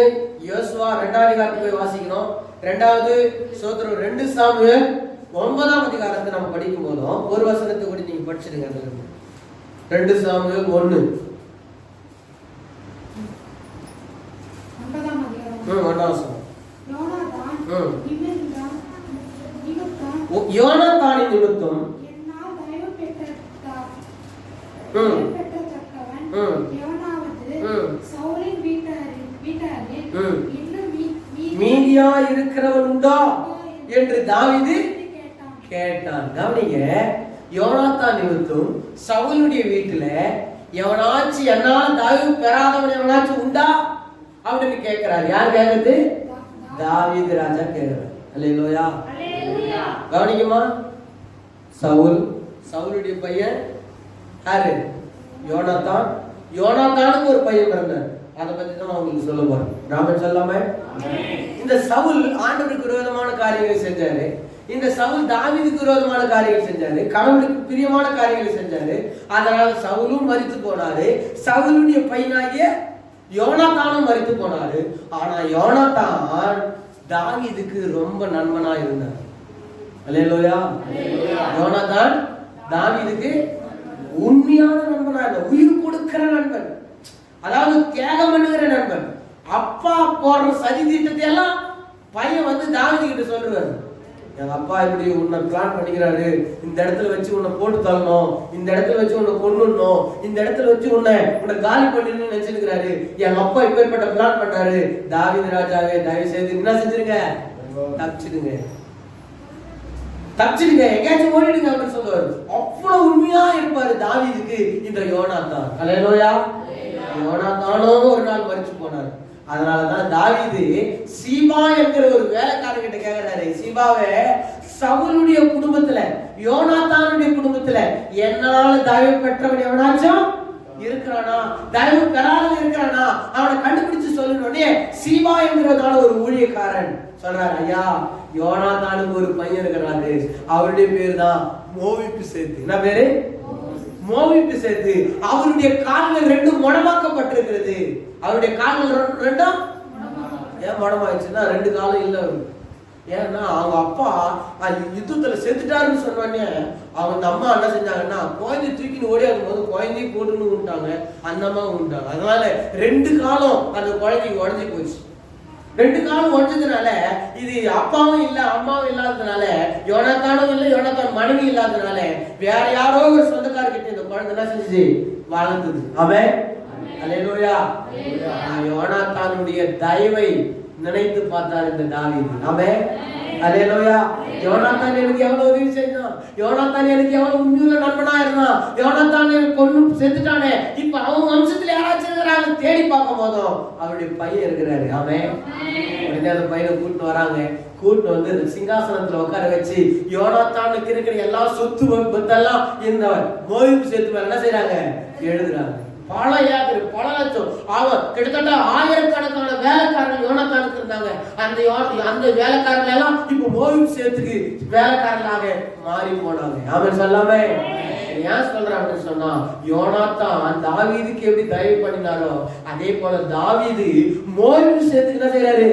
யோசுவா 2ஆம் அதிகாரத்துக்கு போய் வாசிக்கணும். ரெண்டாவது ஸ்தோத்திரம் 2 சாமுவேல் 9ஆம் அதிகாரத்தை நம்ம படிக்கும் போதும் ஒரு வசனத்தை கூட நீங்க படிச்சிடுங்க. 2 சாமுவேல் 1 யோனாதானின் நிமித்தம் மீதியா இருக்கிறவன் உண்டா என்று தாவீது கேட்டான். கவனிங்க, யோனாத்தான் நிமித்தம் சவுலுடைய வீட்டுல எவனாச்சும் என்னால தாவீது பெறாதவன் எவனாச்சும் உண்டா அப்படின்னு கேட்கிறார். யார் கேட்கறது? தாவீது ராஜா கேட்கிறார். அல்லேலூயா. கவனிக்குமா, சவுலுடைய பையன் யாரு? யோனாத்தான். யோனாத்தானுக்கு ஒரு பையன் பிறந்தார். அதை பத்தி தான் அவங்களுக்கு சொல்ல போறேன். ராமன் சொல்லாம. இந்த சவுல் ஆண்டவருக்கு விரோதமான காரியங்களை செஞ்சாரு. இந்த சவுல் தாவீதுக்கு விரோதமான காரியங்கள் செஞ்சாரு, கடவுளுக்கு பிரியமான காரியங்களை செஞ்சாரு. அதனால சவுலும் மரித்து போனாரு. சவுலுடைய பையனாகிய யோனாத்தானும் மரித்து போனாரு. ஆனா யோனாத்தான் தாவீதுக்கு ரொம்ப நண்பனா இருந்தார். அல்லேலூயா. யோனாத்தான் தாவீதுக்கு உண்மையான நண்பனா இருந்தார், உயிர் கொடுக்கிற நண்பன், அதாவது தியாகம் பண்ணுகிற நண்பன். அப்பா போடுற சதி திட்டத்தை எல்லாம் பையன் வந்து தாவீது கிட்ட சொல்றாரு, எங்க அப்பா இப்படி உன்னை பிளான் பண்ணிக்கிறாரு, இந்த இடத்துல வச்சு உன்னை போட்டு தள்ளணும், இந்த இடத்துல வச்சு உன்னை கொன்னுடணும், இந்த இடத்துல வச்சு உன்னை காலி பண்ணிடணும்னு நினைச்சிருக்கிறாரு. எங்க அப்பா இப்பேற்பட்ட பிளான் பண்றாரு. தாவீது ராஜாவே, தயவு செய்து என்ன செஞ்சிருங்க, தப்பிச்சிடுங்க, தப்பிச்சிடுங்க, எங்கேயாச்சும் ஓடிடுங்க அப்படின்னு சொல்லுவாரு. அவ்வளவு உண்மையா இருப்பாரு தாவீதுக்கு இந்த யோனாத்தான். அல்லேலூயா. யோனாத்தானும் ஒரு நாள் மரிச்சு போனார். அதனாலதான் தாவீது சீபா என்கிற ஒரு வேலைக்காரன் கிட்ட கேக்குறாரு, சீபாவே, சவுலுடைய குடும்பத்துல யோனாத்தானுடைய குடும்பத்துல என்னால தயவு பெற்றவன் எவனாச்சும் இருக்கிறானா, தயவு பெறாமல் இருக்கிறானா, அவனை கண்டுபிடிச்சு சொல்லணும்னே சீபா என்கிறதான ஒரு ஊழியக்காரன் சொல்றாரு, ஐயா, யோனாத்தானுக்கு ஒரு பையன் இருக்கிறாரு, அவருடைய பேர் தான் மோவிபிசேத்து. என்ன பேரு? மோவிபிசேத்து. அவருடைய கால்கள் ரெண்டும் முடமாக்கப்பட்டிருக்கிறது. அவருடைய கால்கள் ரெண்டும் ஏன் முடமாயிடுச்சுன்னா, ரெண்டு காலம் இல்லை. ஏன்னா அவங்க அப்பா யுத்தத்துல செத்துட்டாருன்னு சொன்னோடனே அவங்க அம்மா என்ன செஞ்சாங்கன்னா, குழந்தை தூக்கின்னு ஓடியாடும் போது குழந்தையும் போட்டுன்னு விட்டாங்க, அந்த அம்மா விட்டாங்க. அதனால ரெண்டு காலம் அந்த குழந்தைக்கு உடஞ்சி போச்சு. ரெண்டு காலம் உடஞ்சதுனால இது அப்பாவும் இல்ல அம்மாவும் இல்லாததுனால, யோனாத்தானும் இல்லை, யோனாத்தான் மனைவி இல்லாததுனால வேற யாரோ ஒரு சொந்தக்காரர்கிட்ட இந்த குழந்தை என்ன செஞ்சு வளர்ந்தது. அவன் அல்லேலூயா. யோனாத்தானுடைய தயவை நினைத்து பார்த்தார் இந்த தாவீது. ஆமென். அல்லேலூயா. யோனாத்தான் எனக்கு எவ்வளவு உதவி செஞ்சான், யோனாத்தான் எனக்கு எவ்வளவு உண்மையுள்ள நண்பனா இருந்தான், யோனாத்தான் எனக்கு கொன்னு செத்துட்டானே, இப்ப அவன் வம்சத்துல யாராச்சும் இருக்கிறாங்க தேடி பார்க்கும் போதும் அவருடைய பையன் இருக்கிறாரு. ஆமென். உடனே அந்த பையனை கூட்டிட்டு வராங்க. கூட்டு வந்து சிங்காசனத்துல உட்கார வச்சு யோனாத்தானுக்கு இருக்கிற எல்லா சொத்து பத்தெல்லாம் இந்த மோவிபிசேத்து மேல என்ன செய்யறாங்க, எழுதுறாங்க. பல ஏக்கர், பல லட்சம், அவன் கிட்டத்தட்ட ஆயிரக்கணக்கான வேலைக்காரர்கள் யோனாத்தானுக்கு இருந்தாங்க. அந்த வேலைக்காரர்கள் எல்லாம் இப்ப மோவிபிசேத்துக்கு வேலைக்காரர்களாக மாறி போனாங்க. அவன் சொல்லாமே ஏன் சொல்றான் அப்படின்னு சொன்னா, யோனாத்தான் தாவீதுக்கு எப்படி தயவு பண்ணினாரோ அதே போல தாவீது மோவிபிசேத்துக்கு என்ன செய்யறாரு.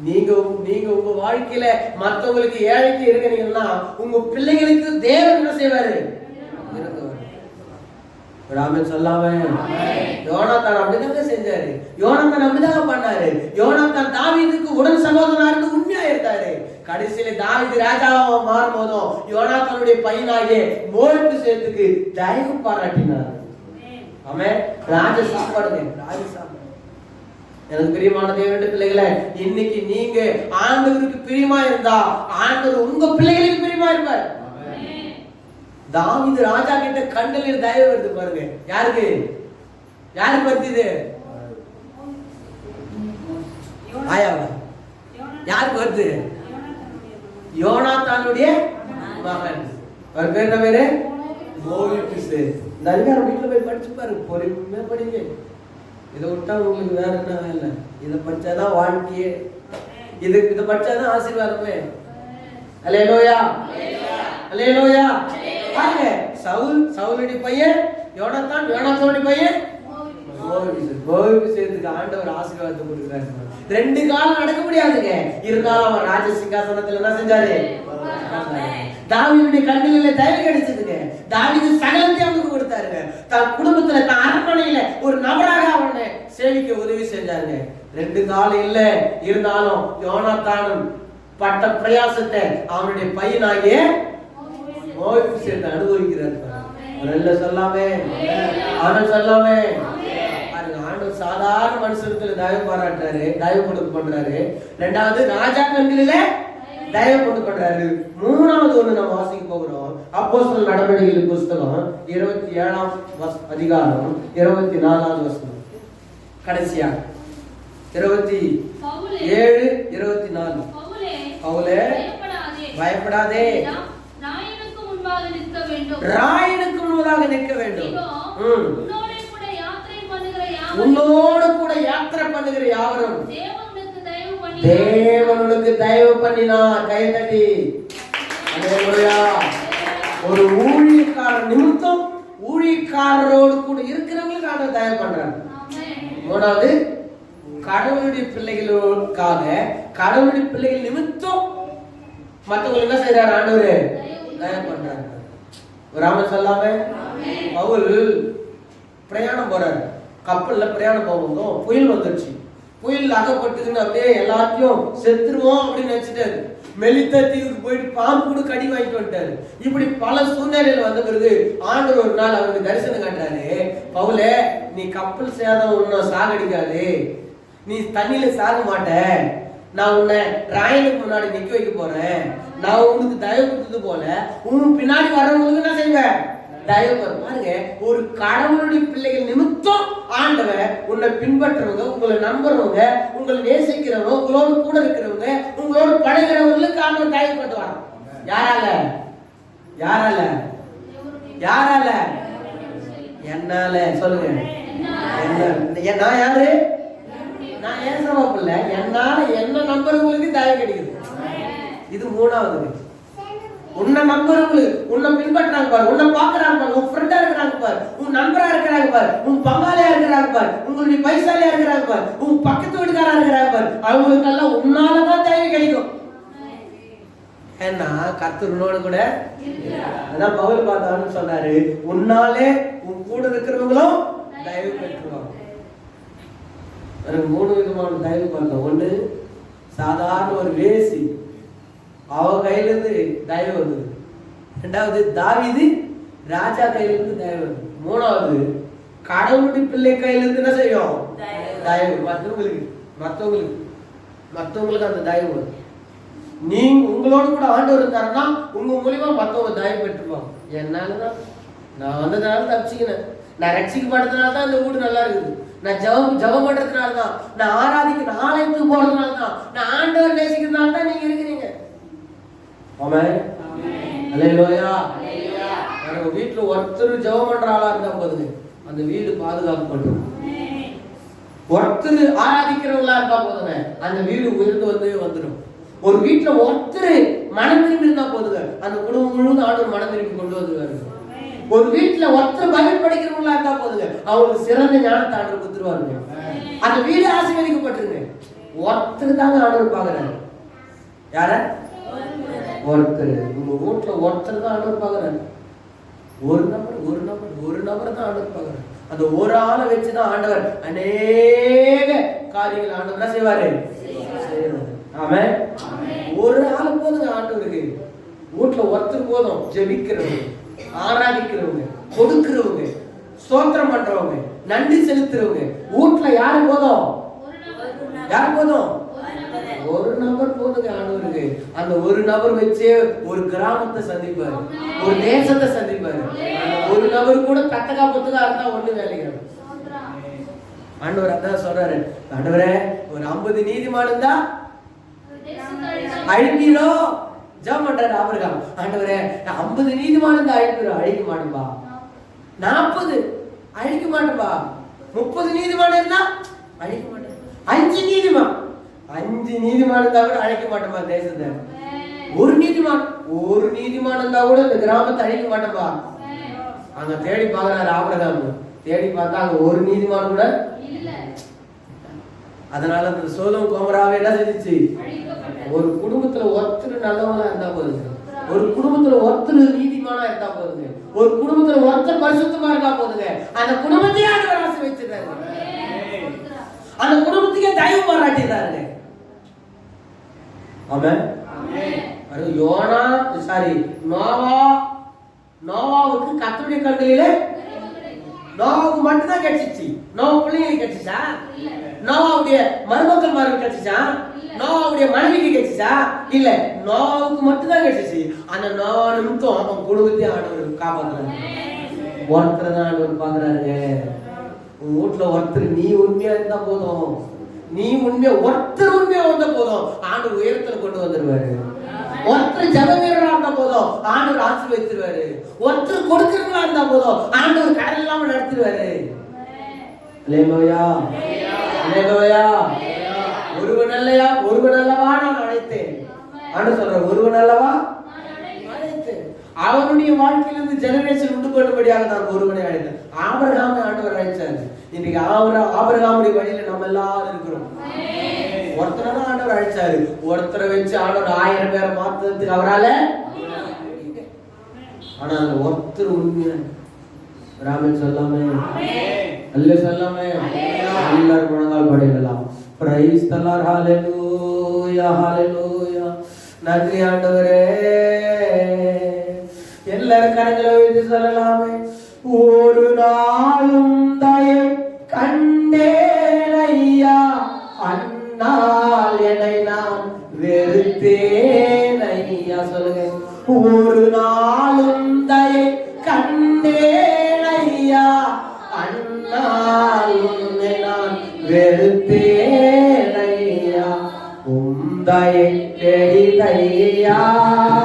நீங்க உங்க வாழ்க்கையில மற்றவங்களுக்கு ஏழைக்கு இருக்கிறீங்கன்னா உங்க பிள்ளைகளுக்கு தேவன் என்ன செய்வாரு, ராமன் சொல்லாம. யோனாத்தான் அப்படிதாங்க செஞ்சாரு, யோனாத்தான் அப்படிதாங்க பண்ணாரு. யோனாத்தான் தாவீதுக்கு உடன் சகோதரனா இருந்து உண்மையா இருந்தாரு. கடைசியில தாவீது ராஜாவா மாறும் போதும் யோனாத்தானுடைய பையனாகிய மோவிபிசேத்துக்கு தயவு பாராட்டினார். ஆமென். ராஜ சாப்பாடுங்க, ராஜ சாப்பாடு. எனக்கு பிரியமான தேவனுடைய பிள்ளைகளே, இன்னைக்கு நீங்க ஆண்டவருக்கு பிரியமா இருந்தா ஆண்டவர் உங்க பிள்ளைகளுக்கு பிரியமா இருப்பார். தாவீது ராஜா கிட்ட கண்களில் தயவு வருது பாருங்க. யாருக்கு யாருக்கு வருது? ஆயாவா? யாருக்கு வருது? யோனாத்தானுடைய மகன். அவர் பேர் என்ன பேரு? மோவிபிசேத். இந்த அதிகாரம் வீட்டுல போய் படிச்சு பாருங்க, பொறுமையா படிங்க. இதை விட்டா உங்களுக்கு வேற என்ன வேலை? இதை படிச்சாதான் வாழ்க்கையே, இதை படிச்சாதான் ஆசீர்வாதமே. அல்லேலூயா, அல்லேலூயா. பாருங்க, சவுலுடைய பையன் யோனாத்தான், யோனாத்தானுடைய பையன் மோவிபிசேத்துக்கு ஆண்டவர் ஆசீர்வாதத்தை கொடுக்கிறாரு. ரெண்டு காலம் நடக்க முடியாதுங்க, இருந்தாலும் அவன் ராஜ சிங்காசனத்துல என்ன செஞ்சாரு, தாவீதுடைய கண்களில தயவு கிடைச்சதுங்க. தாவீது சகலத்தையும் அவனுக்கு கொடுத்தாருங்க. தன் குடும்பத்துல, தன் அரண்மனையில ஒரு நபராக அவனை சேவிக்க உதவி செஞ்சாருங்க. ரெண்டு காலம் இல்ல, இருந்தாலும் யோனாத்தானும் பட்ட பிரயாசத்தை அவனுடைய பையனாகிய மோவிபிசேத் அனுபவிக்கிறார். நல்ல சொல்லாமே, அவன் சொல்லாமே. ஆண்டவர் சாதாரண மனுஷத்துல தயவு பாராட்டுறாரு, தயவு கொடுக்க பண்றாரு. ரெண்டாவது ராஜா கண்களில தயவு கொண்டு பண்றாரு. மூணாவது ஒண்ணு நம்ம வாசிக்க போகிறோம். அப்போஸ்தலர் நடவடிக்கைகள் புஸ்தகம் 27ஆம் அதிகாரம் 24வது வசனம். கடைசியா 27 24. பவுலே, பயப்படாதே, ராயனுக்கு முன்பாக நிற்க வேண்டும். உன்னோடு கூட யாத்திரை பண்ணுகிற யாவரும் தேவன் உனக்கு தயவு பண்ணினார். கை தட்டி அல்லேலூயா. ஒரு ஊழியக்காரர் நிமித்தம் ஊழியக்காரரோடு கூட இருக்கிறவங்களுக்கு ஆண்டவர் தயவு பண்றார். மூணாவது, கடவுளுடைய பிள்ளைகளுக்காக கடவுளுடைய பிள்ளைகள் நிமித்தம் மற்றவங்களுக்கு என்ன செய்யறாரு? ஆண்டவர் தயவு பண்றாரு. ராமன் சொல்லாம பவுல் பிரயாணம் போறாரு. கப்பல்ல பிரயாணம் போகும்போதும் புயல் வந்துருச்சு. புயல் அகப்பட்டுக்குன்னு அப்படியே எல்லாத்தையும் செத்துருவோம் அப்படின்னு நினைச்சிட்டாரு. மெலித்த தீவுக்கு போயிட்டு பாம்பு கூட கடி வாங்கிட்டு வந்துட்டாரு. இப்படி பல சூழ்நிலையில வந்த பிறகு ஆண்டவர் ஒரு நாள் அவருக்கு தரிசனம் காட்டுறாரு. பவுலே, நீ கப்பல் சேதம் ஒன்னும் சாகடிக்காது, நீ தண்ணியில சாக மாட்ட, நான் உன்னை ராயனுக்கு முன்னாடி நிக்க வைக்க போறேன், நான் உனக்கு தயவு கொடுத்தது போல உன் பின்னாடி வர்றவங்களுக்கு என்ன செய்வேன்? தயவு பாருங்க. ஒரு கடவுளுடைய பிள்ளைகள் நிமித்தம் ஆண்டவர் உன்னை பின்பற்றுறவங்க, உங்களை நம்புறவங்க, உங்களை நேசிக்கிறவங்க, உங்களோடு கூட இருக்கிறவங்க, உங்களோடு பழகிறவங்களுக்கு ஆண்டவர் தயவு பண்ணுவாங்க. யாரால? யாரால? யாரால? என்னால. சொல்லுங்க. நான் யாரு? நான் ஏசவா பிள்ளை. என்னால என்ன நம்புறவங்களுக்கு தயவு கிடைக்குது. இது மூணாவது. உன்னை நம்புறவங்களுக்கு, உன்னை பின்பற்றாங்க பாரு, உன்னை பாக்குறாங்க பாரு, உன் ஃப்ரெண்டா இருக்கிறாங்க பாரு, உன் நண்பரா இருக்கிறாங்க பாரு, உன் பங்காளியா இருக்கிறாங்க பாரு, உங்களுடைய பைசாலியா இருக்கிறாங்க பாரு, உன் பக்கத்து வீட்டுக்காரா இருக்கிறாங்க பாரு, அவங்களுக்கு எல்லாம் உன்னாலதான் தயவு கிடைக்கும். ஏன்னா கர்த்தரோடு கூட அதான் பவுல் பார்த்தான்னு சொன்னாரு, உன்னாலே உன் கூட இருக்கிறவங்களும் தயவு பெற்றுவாங்க. மூணு விதமான தயவு பார்த்தோம். ஒண்ணு, சாதாரண ஒரு வேசி, அவ கையில இருந்து தயவு வந்தது. ரெண்டாவது, தாவீது ராஜா கையில இருந்து தயவு வந்தது. மூணாவது, கடவுளுடைய பிள்ளை கையில இருந்து என்ன செய்யும்? தயவு. மற்றவங்களுக்கு அந்த தயவு வரும். நீங்க உங்களோட கூட ஆண்டவர் இருந்தாருன்னா உங்க மூலியமா மற்றவங்க தயவு பெற்றுப்பாங்க. என்னாலதான் நான் வந்ததுனால தப்பிச்சுக்கினேன், நான் ரட்சிக்கப்பட்டதுனால தான் இந்த வீடு நல்லா இருக்குது, நான் ஜெபம் பண்றதுனால தான், நான் ஆராதிக்க ஆலயத்துக்கு போறதுனால தான், நான் ஆண்டவர் நேசிக்கிறதுனால தான் நீங்க இருக்கிறீங்க. ஆமென். அல்லேலூயா. நம்ம வீட்டுல ஒருத்தர் ஜெபம் பண்ற ஆளா இருந்தா போதுங்க, அந்த வீடு பாதுகாக்கப்படும். ஒருத்தர் ஆராதிக்கிறவங்களா இருந்தா போதுங்க, அந்த வீடு உயர்ந்து வந்துடும். ஒரு வீட்டுல ஒருத்தர் மனம் திரும்பி இருந்தா போதுங்க, அந்த குடும்பம் முழுவதும் ஆண்டவர் மனம் திரும்பி கொண்டு வந்துருவாரு. ஒரு வீட்டுல ஒருத்தர் பைபிள் படிக்கிறவங்களா இருந்தா போதுங்க, அவங்களுக்கு சிறந்த ஞானத்தை ஆண்டவர் கொடுத்துருவாருங்க. அந்த வீடு ஆசீர்வதிக்கப்பட்டிருங்க. ஒருத்தர் தாங்க ஆண்டவர் பாக்குறாரு. யார? ஒருத்தர். உங்க வீட்டுல ஒருத்தர் தான் ஆண்டவர் பாக்குறாரு. ஒரு நபர் தான் ஆண்டவர் பாக்குறாரு. அந்த ஒரு ஆளை வச்சுதான் ஆண்டவர் அநேக காரியங்கள் ஆண்டவர் செய்வாரு. ஆமென். ஒரு ஆள் போதுங்க ஆண்டவருக்கு. வீட்டுல ஒருத்தர் போதும். ஜெபிக்கிறவங்க, ஆராதிக்கிறவங்க, கொடுக்கிறவங்க, ஸ்தோத்திரம் பண்றவங்க, நன்றி செலுத்துறவங்க, வீட்டுல யாரு போதும்? யாரு போதும்? ஒரு நபர் போதுங்க ஆண்டவருக்கு. அந்த ஒரு நபர் வச்சே ஒரு கிராமத்தை சந்திப்பாரு, ஒரு தேசத்தை சந்திப்பாரு. ஒரு நபர் கூட கத்தகா புத்தகா இருந்தா ஒண்ணு வேலைக்கு. ஆண்டவர் அதான் சொல்றாரு, ஆண்டவரே ஒரு 50 நீதிமான் தான் அழிப்பீரோ? ஜெபம் பண்றாரு ஆபிரகாம். ஆண்டவரே 50 நீதிமான் தான் அழிப்பீரோ? அழிக்க மாட்டேன்பா. 40 அழிக்க மாட்டேன்பா. 30 நீதிமான் இருந்தா அழிக்க மாட்டேன். 5 நீதிமான் இருந்தா கூட அழிக்க மாட்டேன்பா தேசத்தை. ஒரு நீதிமான் இருந்தா கூட இந்த கிராமத்தை அழிக்க மாட்டேன்பா. அங்க தேடி பாக்குறாரு ஆபிரகாம். தேடி பார்த்தா அங்க ஒரு நீதிமான் கூட இல்ல. அதனால அந்த சோதோம் கோமராவே என்ன செஞ்சுச்சு? ஒரு குடும்பத்துல ஒருத்தர் நல்லவங்களா இருந்தா போதுங்க, ஒரு குடும்பத்துல ஒருத்தர் நீதிமானா இருந்தா போதுங்க, ஒரு குடும்பத்துல ஒருத்தர் பரிசுத்தமா இருந்தா போதுங்க, அந்த குடும்பத்தையே ஆண்டவர் ஆசீர்வதிச்சிட்டாரு. அந்த குடும்பத்துக்கே தயவு பாராட்டிட்டாரு. ஆமென். அது நோவாவுக்கு கர்த்தருடைய கண்களிலே நோவாவுக்கு மட்டும் தான் கிடைச்சிச்சு. நோவா பிள்ளைங்களுக்கு கிடைச்சிச்சா? நோவாவுடைய மருமக்கள்மாருக்கு கிடைச்சிச்சா? நோவாவுடைய மனைவிக்கு கிடைச்சிச்சா? இல்ல, நோவாவுக்கு மட்டும் தான் கிடைச்சிச்சு. அந்த நோவா நிமித்தம் அவன் குடும்பத்தை ஆண்டவர் காப்பாத்துறாரு. ஒருத்தர் தான் ஆண்டவர் பாக்குறாருங்க. உன் வீட்டுல ஒருத்தர் நீ உண்மையா இருந்தா போதும், ஒருத்தர் உண்மையா வந்தா போதும், ஆண்டவர் உயரத்துல கொண்டு வந்துருவாரு. ஒருத்தர் ஜெப வீரரா இருந்தா போதும், ஆண்டவர் ஆசீர்வதிச்சிருவாரு. ஒருத்தர் கொடுக்கிறவங்களா இருந்தா போதும், ஆண்டவர் கடல் இல்லாம நடத்திடுவாரு. அல்லேலூயா. ஒருவன் அல்லவா நான் அழைத்தேன். ஆண்டு சொல்ற ஒருவன் அல்லவா அழைத்தேன். அவனுடைய வாழ்க்கையிலிருந்து ஜெனரேஷன் உண்டு பண்ணும்படியாக நான் ஒருவனை அழைத்தேன். ஆபிரகாமை ஆண்டவர் அழைச்சாரு. இன்னைக்கு ஆபிரகாமுடைய வழியில நம்ம எல்லாரும் இருக்கிறோம். ஒருத்தரை தான் ஆண்டவர் அழைச்சாரு. ஒருத்தரை வச்சு ஆண்டவர் 1000 பேரை மாத்துறதுக்கு அவரால. ஆனா அந்த ஒருத்தர் உண்மையா ராமன் சொல்லாமே அல்ல சொல்லாமே எல்லாரும் முழங்கால் படிக்கலாம். Praise the lord. ஹalleluya ஹalleluya. நன்றி ஆண்டவரே. எல்லாரும் கரங்களை உயர்த்தி சொல்லலாமே. ஒரு நாளும் தயை கண்டேன் ஐயா, அன்னால் என்னை நான் வெறுத்தேன் ஐயா. சொல்லுங்க. ஒரு நாளும் தயை கண்டேன் ஐயா, அன்னால் உன்னை நான் வெறுத்தேன் ஐயா, உம் தயை தேடி ஐயா.